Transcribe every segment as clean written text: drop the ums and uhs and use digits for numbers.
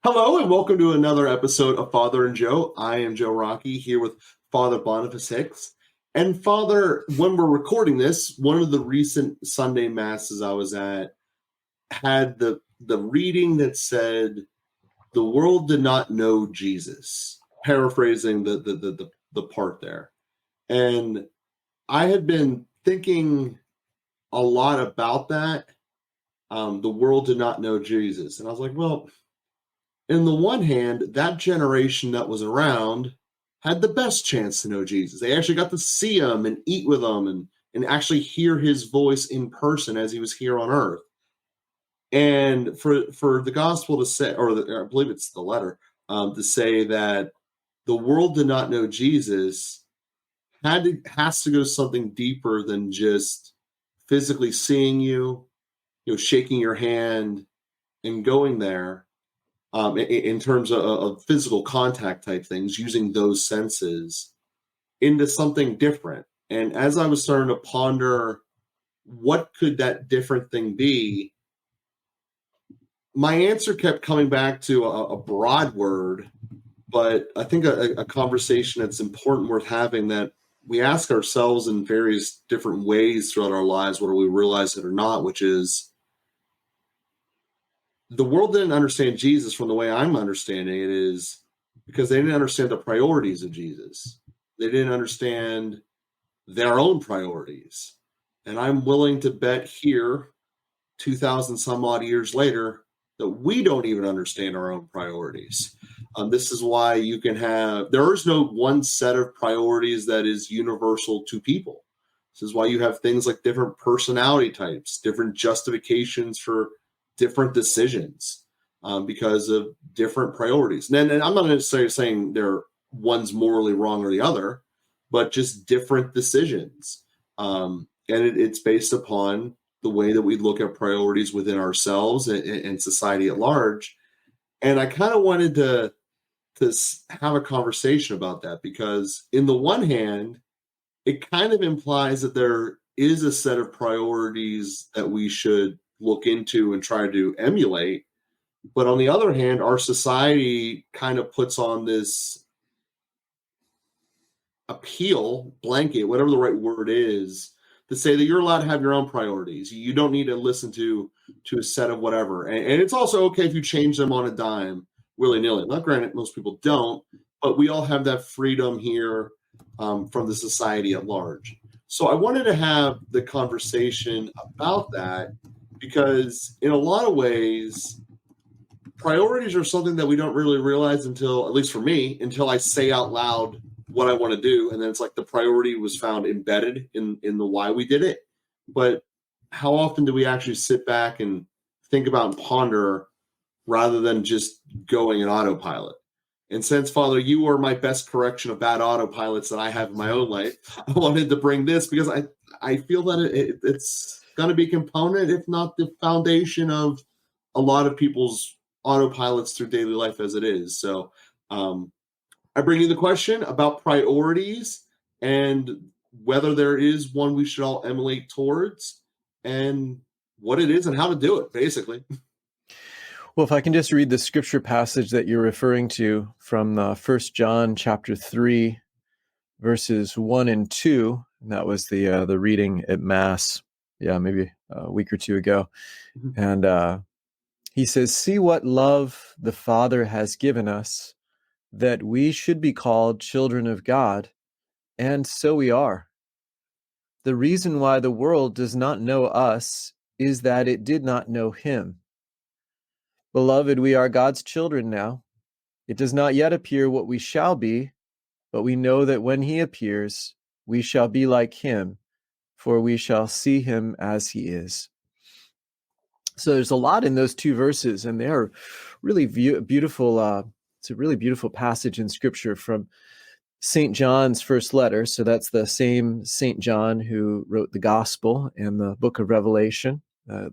Hello and welcome to another episode of Father and Joe. I am Joe Rockey here with Father Boniface Hicks. And Father, when we're recording this, one of the recent Sunday masses I was at had the reading that said, "The world did not know Jesus," paraphrasing the part there. And I had been thinking a lot about that. The world did not know Jesus. And I was like, well, in the one hand, that generation that was around had the best chance to know Jesus. They actually got to see him and eat with him and actually hear his voice in person as he was here on earth. And for the gospel to say, I believe it's the letter, to say that the world did not know Jesus has to go something deeper than just physically seeing you, shaking your hand and going there. In terms of physical contact type things, using those senses into something different. And as I was starting to ponder what could that different thing be, my answer kept coming back to a broad word, but I think a conversation that's important, worth having, that we ask ourselves in various different ways throughout our lives, whether we realize it or not, which is, the world didn't understand Jesus from the way I'm understanding it is because they didn't understand the priorities of Jesus. They didn't understand their own priorities. And I'm willing to bet here, 2,000 some odd years later, that we don't even understand our own priorities. This is why there is no one set of priorities that is universal to people. This is why you have things like different personality types, different justifications for different decisions because of different priorities. And I'm not necessarily saying one's morally wrong or the other, but just different decisions. And it's based upon the way that we look at priorities within ourselves and society at large. And I kind of wanted to have a conversation about that because, in the one hand, it kind of implies that there is a set of priorities that we should look into and try to emulate. But on the other hand, our society kind of puts on this appeal blanket, whatever the right word is, to say that you're allowed to have your own priorities. You don't need to listen to a set of whatever. And it's also okay if you change them on a dime, willy-nilly. Now, granted, most people don't, but we all have that freedom here from the society at large. So I wanted to have the conversation about that because, in a lot of ways, priorities are something that we don't really realize until, at least for me, until I say out loud what I want to do. And then it's like the priority was found embedded in the why we did it. But how often do we actually sit back and think about and ponder rather than just going in autopilot? And since, Father, you are my best correction of bad autopilots that I have in my own life, I wanted to bring this because I feel that it's going to be a component, if not the foundation, of a lot of people's autopilots through daily life as it is. So I bring you the question about priorities and whether there is one we should all emulate towards and what it is and how to do it, basically. Well, if I can just read the scripture passage that you're referring to from 1 John chapter 3, verses 1 and 2, and that was the reading at Mass, maybe a week or two ago. Mm-hmm. And he says, "See what love the Father has given us, that we should be called children of God, and so we are. The reason why the world does not know us is that it did not know him. Beloved, we are God's children now. It does not yet appear what we shall be, but we know that when he appears, we shall be like him, for we shall see him as he is." So there's a lot in those two verses, and they're really beautiful. It's a really beautiful passage in Scripture from St. John's first letter. So that's the same St. John who wrote the Gospel and the book of Revelation.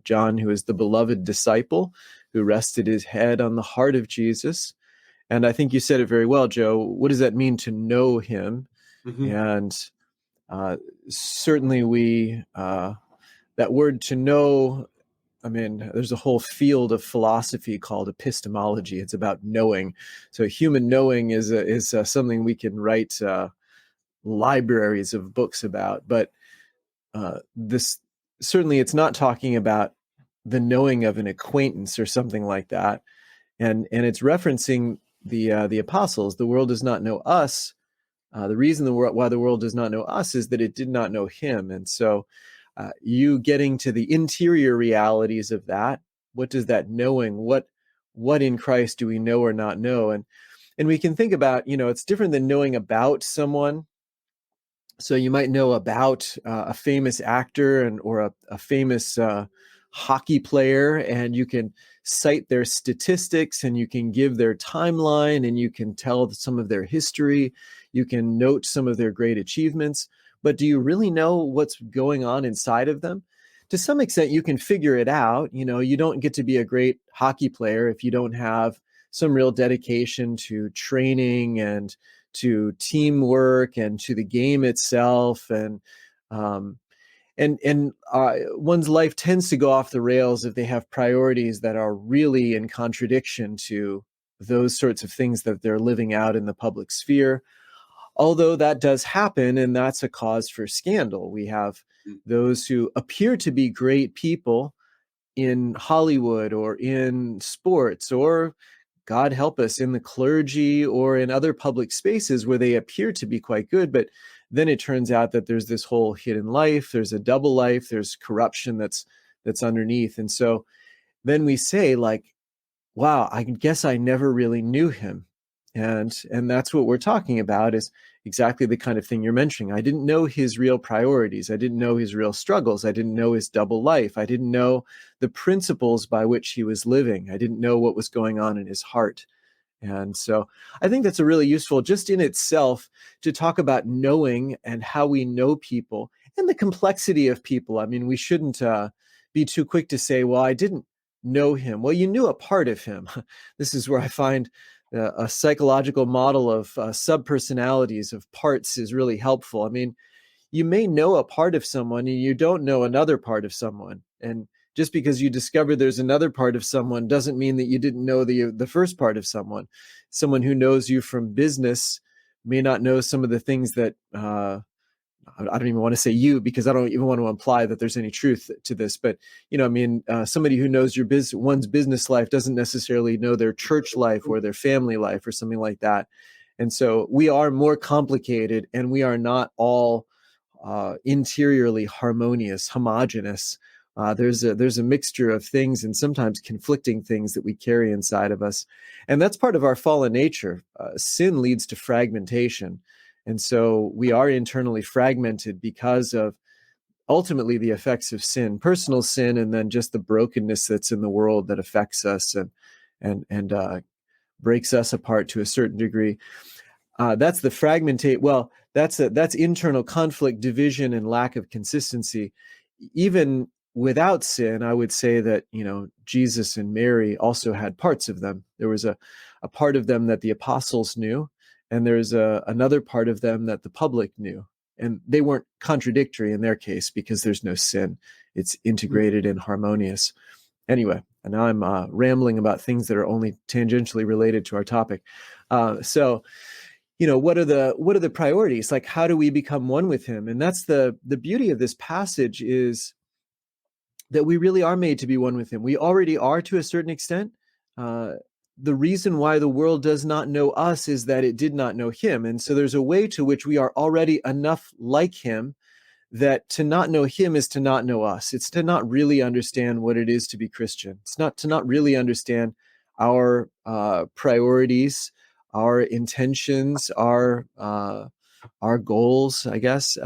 John, who is the beloved disciple, who rested his head on the heart of Jesus. And I think you said it very well, Joe. What does that mean to know him? Mm-hmm. And certainly that word to know I mean, there's a whole field of philosophy called epistemology. It's about knowing. So human knowing is something we can write libraries of books about. But this certainly, it's not talking about the knowing of an acquaintance or something like that. And it's referencing the apostles. The world does not know us. The reason why the world does not know us is that it did not know him. And so you getting to the interior realities of that, what does that knowing, what in Christ do we know or not know? And we can think about, it's different than knowing about someone. So you might know about a famous actor or a famous hockey player, and you can cite their statistics, and you can give their timeline, and you can tell some of their history. You can note some of their great achievements. But do you really know what's going on inside of them? To some extent, you can figure it out. You don't get to be a great hockey player if you don't have some real dedication to training and to teamwork and to the game itself, and one's life tends to go off the rails if they have priorities that are really in contradiction to those sorts of things that they're living out in the public sphere. Although that does happen, and that's a cause for scandal. We have those who appear to be great people in Hollywood or in sports, or God help us, in the clergy or in other public spaces where they appear to be quite good, but then it turns out that there's this whole hidden life, there's a double life, there's corruption that's underneath. And so then we say, like, wow, I guess I never really knew him. And that's what we're talking about, is exactly the kind of thing you're mentioning. I didn't know his real priorities. I didn't know his real struggles. I didn't know his double life. I didn't know the principles by which he was living. I didn't know what was going on in his heart. And so I think that's a really useful, just in itself, to talk about knowing and how we know people and the complexity of people. I mean, we shouldn't be too quick to say, well, I didn't know him. Well, you knew a part of him. This is where I find a psychological model of subpersonalities, of parts, is really helpful. I mean, you may know a part of someone and you don't know another part of someone. And just because you discover there's another part of someone doesn't mean that you didn't know the first part of someone. Someone who knows you from business may not know some of the things that I don't even want to say you, because I don't even want to imply that there's any truth to this. But somebody who knows one's business life doesn't necessarily know their church life or their family life or something like that. And so we are more complicated, and we are not all interiorly harmonious, homogeneous. There's a mixture of things, and sometimes conflicting things, that we carry inside of us. And that's part of our fallen nature. Sin leads to fragmentation. And so we are internally fragmented because of ultimately the effects of sin, personal sin, and then just the brokenness that's in the world that affects us and breaks us apart to a certain degree. That's the fragmentate. Well, that's internal conflict, division, and lack of consistency. Even without sin, I would say that Jesus and Mary also had parts of them. There was a part of them that the apostles knew, and there's another part of them that the public knew. And they weren't contradictory in their case because there's no sin. It's integrated and harmonious. Anyway, and now I'm rambling about things that are only tangentially related to our topic. So what are the priorities? Like, how do we become one with him? And that's the beauty of this passage, is that we really are made to be one with him. We already are, to a certain extent. The reason why the world does not know us is that it did not know him. And so there's a way to which we are already enough like him that to not know him is to not know us. It's to not really understand what it is to be Christian. It's not to not really understand our priorities, our intentions, our goals, I guess.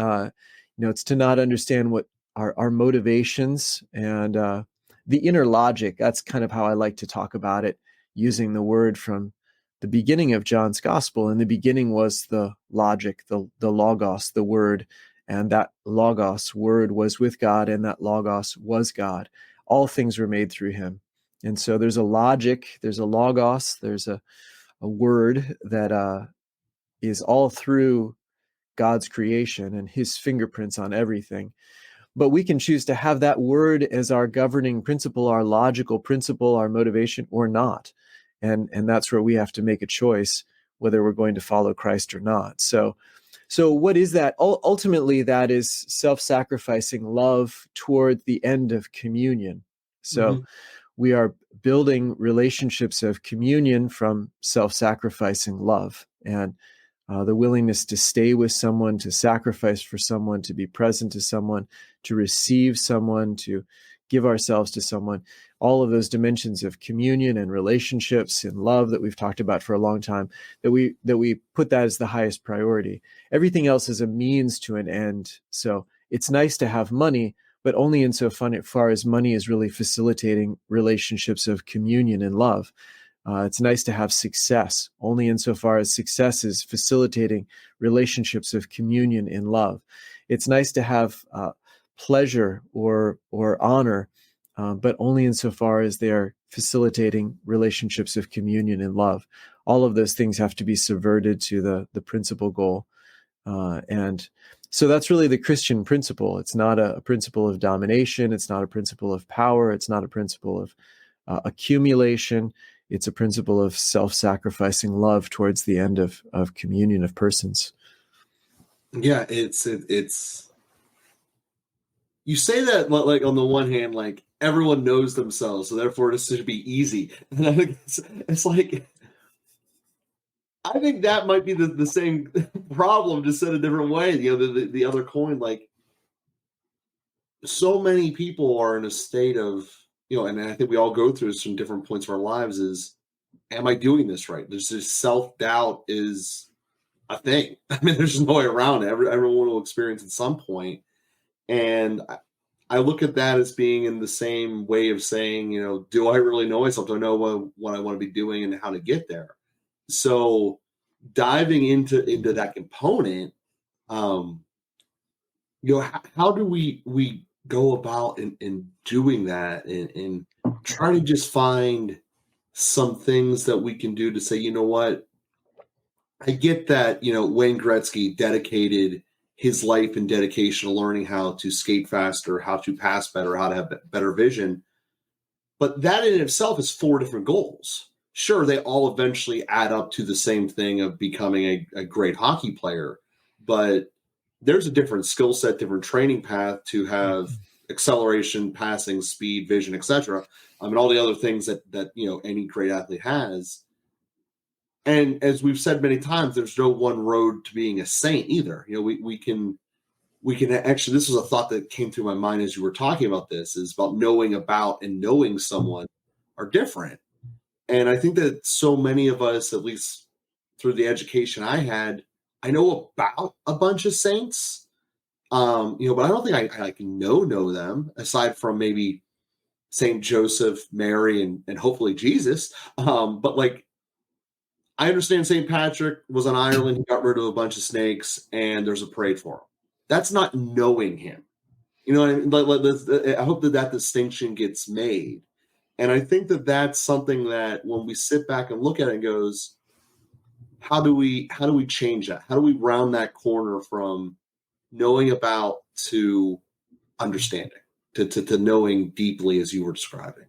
It's to not understand what our motivations and the inner logic. That's kind of how I like to talk about it, using the word from the beginning of John's gospel. In the beginning was the logic, the logos, the word, and that logos word was with God, and that logos was God. All things were made through him. And so there's a logic, there's a logos, there's a word that is all through God's creation and his fingerprints on everything. but we can choose to have that word as our governing principle, our logical principle, our motivation, or not. And that's where we have to make a choice whether we're going to follow Christ or not. So what is that? Ultimately, that is self-sacrificing love toward the end of communion. So we are building relationships of communion from self-sacrificing love, and the willingness to stay with someone, to sacrifice for someone, to be present to someone, to receive someone, to give ourselves to someone. All of those dimensions of communion and relationships and love that we've talked about for a long time, that we put that as the highest priority. Everything else is a means to an end. So it's nice to have money, but only insofar as money is really facilitating relationships of communion and love. It's nice to have success, only insofar as success is facilitating relationships of communion and love. It's nice to have pleasure or honor, but only insofar as they are facilitating relationships of communion and love. All of those things have to be subverted to the principal goal. And so that's really the Christian principle. It's not a principle of domination. It's not a principle of power. It's not a principle of accumulation. It's a principle of self-sacrificing love towards the end of communion of persons. Yeah, it's you say that like on the one hand, like everyone knows themselves, so therefore this should be easy. And I think it's like, I think that might be the same problem, just said a different way. You know, the other coin, like so many people are in a state of, you know, and I think we all go through this from different points of our lives is, am I doing this right? There's this self-doubt is a thing. I mean, there's no way around it. Everyone will experience at some point. And I look at that as being in the same way of saying, you know, do I really know myself? Do I know what I want to be doing and how to get there? So diving into that component, you know, how do we go about in doing that and try to just find some things that we can do to say, you know what, I get that, you know, Wayne Gretzky dedicated his life and dedication to learning how to skate faster, how to pass better, how to have better vision. But that in itself is 4 different goals. Sure, they all eventually add up to the same thing of becoming a great hockey player, but there's a different skill set, different training path to have acceleration, passing, speed, vision, etc. And all the other things that you know any great athlete has. And as we've said many times, there's no one road to being a saint either. You know, we can actually, this was a thought that came through my mind as you were talking about this, is about knowing about and knowing someone are different. And I think that so many of us, at least through the education I had, I know about a bunch of saints, you know, but I don't think I can know them aside from maybe Saint Joseph, Mary, and hopefully Jesus. But like, I understand St. Patrick was in Ireland. He got rid of a bunch of snakes, and there's a parade for him. That's not knowing him. You know what I mean? I hope that distinction gets made. And I think that that's something that when we sit back and look at it and goes, how do we change that? How do we round that corner from knowing about to understanding, to knowing deeply as you were describing?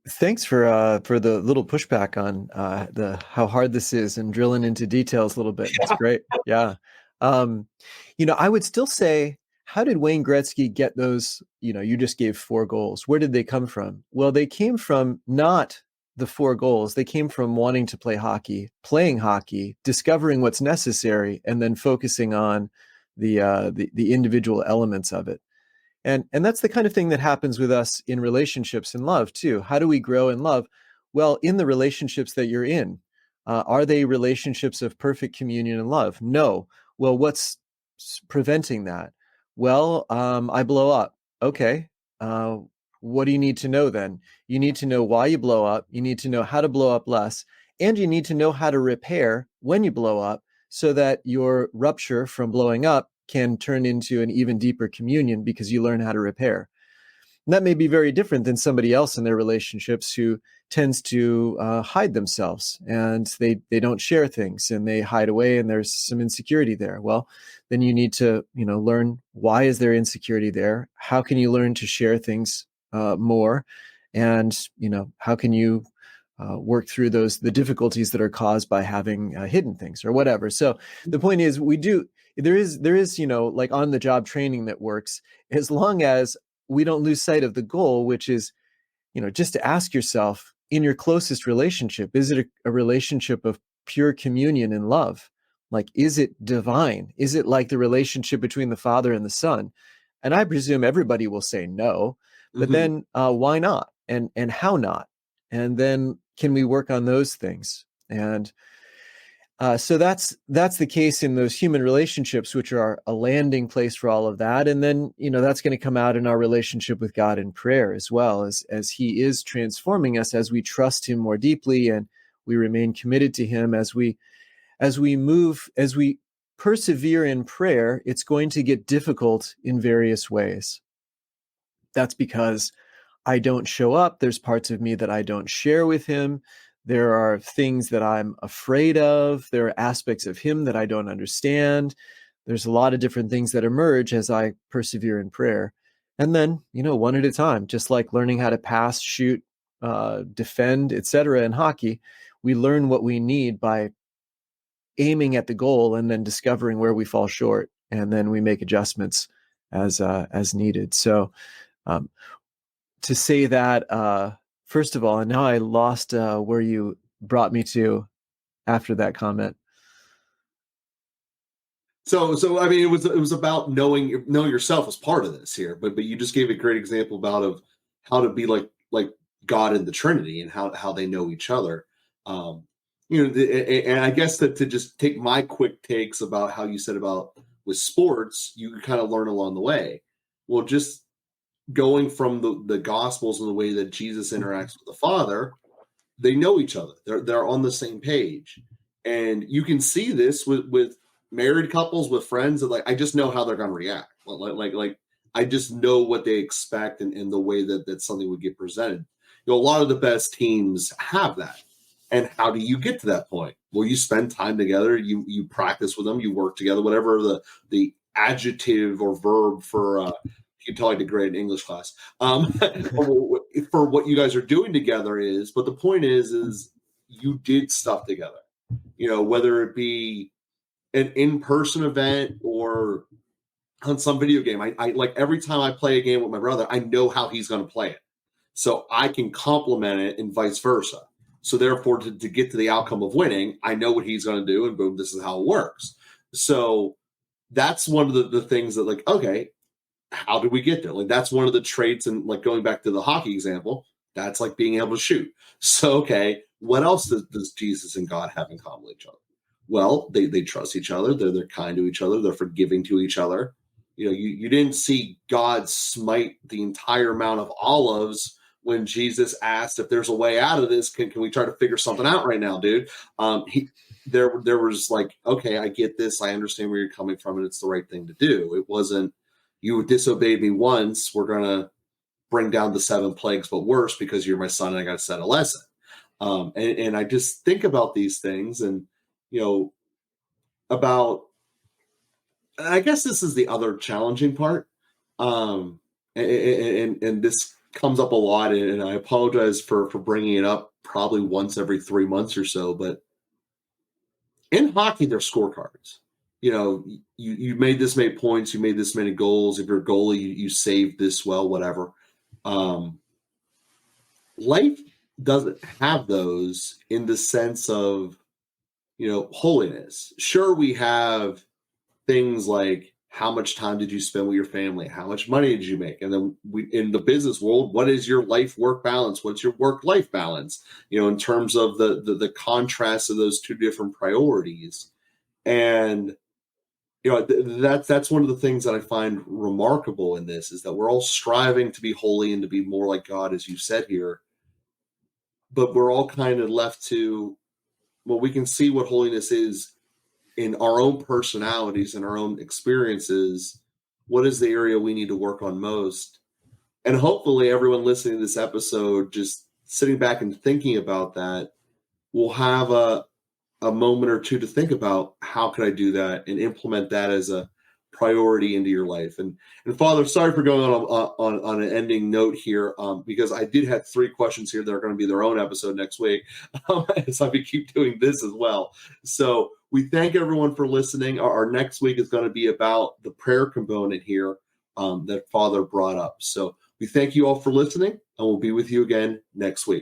Thanks for the little pushback on the how hard this is and drilling into details a little bit. That's great. Yeah. You know, I would still say, how did Wayne Gretzky get those? You know, you just gave 4 goals. Where did they come from? Well, they came from not the 4 goals. They came from wanting to play hockey, playing hockey, discovering what's necessary, and then focusing on the individual elements of it. And that's the kind of thing that happens with us in relationships and love too. How do we grow in love? Well, in the relationships that you're in, are they relationships of perfect communion and love? No. Well, what's preventing that? Well, I blow up. Okay. What do you need to know then? You need to know why you blow up. You need to know how to blow up less. And you need to know how to repair when you blow up so that your rupture from blowing up can turn into an even deeper communion because you learn how to repair. And that may be very different than somebody else in their relationships who tends to hide themselves, and they don't share things, and they hide away, and there's some insecurity there. Well, then you need to learn, why is there insecurity there? How can you learn to share things more? And how can you work through the difficulties that are caused by having hidden things or whatever. So the point is, there is like on the job training that works, as long as we don't lose sight of the goal, which is just to ask yourself, in your closest relationship, is it a relationship of pure communion and love? Like, is it divine? Is it like the relationship between the Father and the Son? And I presume everybody will say no, but then why not? And how not? And then can we work on those things? And so that's the case in those human relationships, which are a landing place for all of that. And then, that's going to come out in our relationship with God in prayer as well, as he is transforming us, as we trust him more deeply and we remain committed to him, as we persevere in prayer. It's going to get difficult in various ways. That's because I don't show up. There's parts of me that I don't share with him. There are things that I'm afraid of. There are aspects of him that I don't understand. There's a lot of different things that emerge as I persevere in prayer. And then, one at a time, just like learning how to pass, shoot, defend, etc. in hockey, we learn what we need by aiming at the goal and then discovering where we fall short. And then we make adjustments as needed. So, to say that, first of all, and now I lost where you brought me to after that comment. So I mean, it was about knowing yourself as part of this here, but you just gave a great example of how to be like God in the Trinity and how they know each other. Um, and I guess that to just take my quick takes about how you said about with sports, you kind of learn along the way. Well, just going from the Gospels and the way that Jesus interacts with the Father, they know each other. They're on the same page, and you can see this with married couples, with friends. That like, I just know how they're going to react. Like I just know what they expect, and the way that something would get presented. A lot of the best teams have that. And how do you get to that point? Well, you spend time together. You practice with them. You work together. Whatever the adjective or verb for. You can tell I did great in English class. For what you guys are doing together is, but the point is you did stuff together. Whether it be an in-person event or on some video game. I like every time I play a game with my brother, I know how he's going to play it, so I can complement it and vice versa. So therefore, to get to the outcome of winning, I know what he's going to do, and boom, this is how it works. So that's one of the things that, like, okay, how did we get there? Like, that's one of the traits. And like, going back to the hockey example, that's like being able to shoot. So, okay, what else does Jesus and God have in common with each other? Well, they trust each other. They're kind to each other. They're forgiving to each other. You didn't see God smite the entire Mount of Olives when Jesus asked if there's a way out of this. Can we try to figure something out right now, dude? There was like, okay, I get this. I understand where you're coming from, and it's the right thing to do. It wasn't, you disobeyed me once, we're going to bring down the 7 plagues, but worse, because you're my son and I got to set a lesson. And I just think about these things, and, about, I guess this is the other challenging part. And this comes up a lot, and I apologize for bringing it up probably once every 3 months or so, but in hockey, there's scorecards. You made this many points, you made this many goals. If you're a goalie, you saved this well, whatever. Life doesn't have those in the sense of, holiness. Sure, we have things like, how much time did you spend with your family? How much money did you make? And then in the business world, what is your life-work balance? What's your work-life balance? In terms of the contrast of those two different priorities. And that's one of the things that I find remarkable in this, is that we're all striving to be holy and to be more like God, as you said here. But we're all kind of left to, well, we can see what holiness is in our own personalities and our own experiences. What is the area we need to work on most? And hopefully everyone listening to this episode, just sitting back and thinking about that, will have a moment or two to think about how could I do that and implement that as a priority into your life. And Father, sorry for going on an ending note here, because I did have 3 questions here that are going to be their own episode next week, so we keep doing this as well. So we thank everyone for listening. Our next week is going to be about the prayer component here that Father brought up. So we thank you all for listening, and we'll be with you again next week.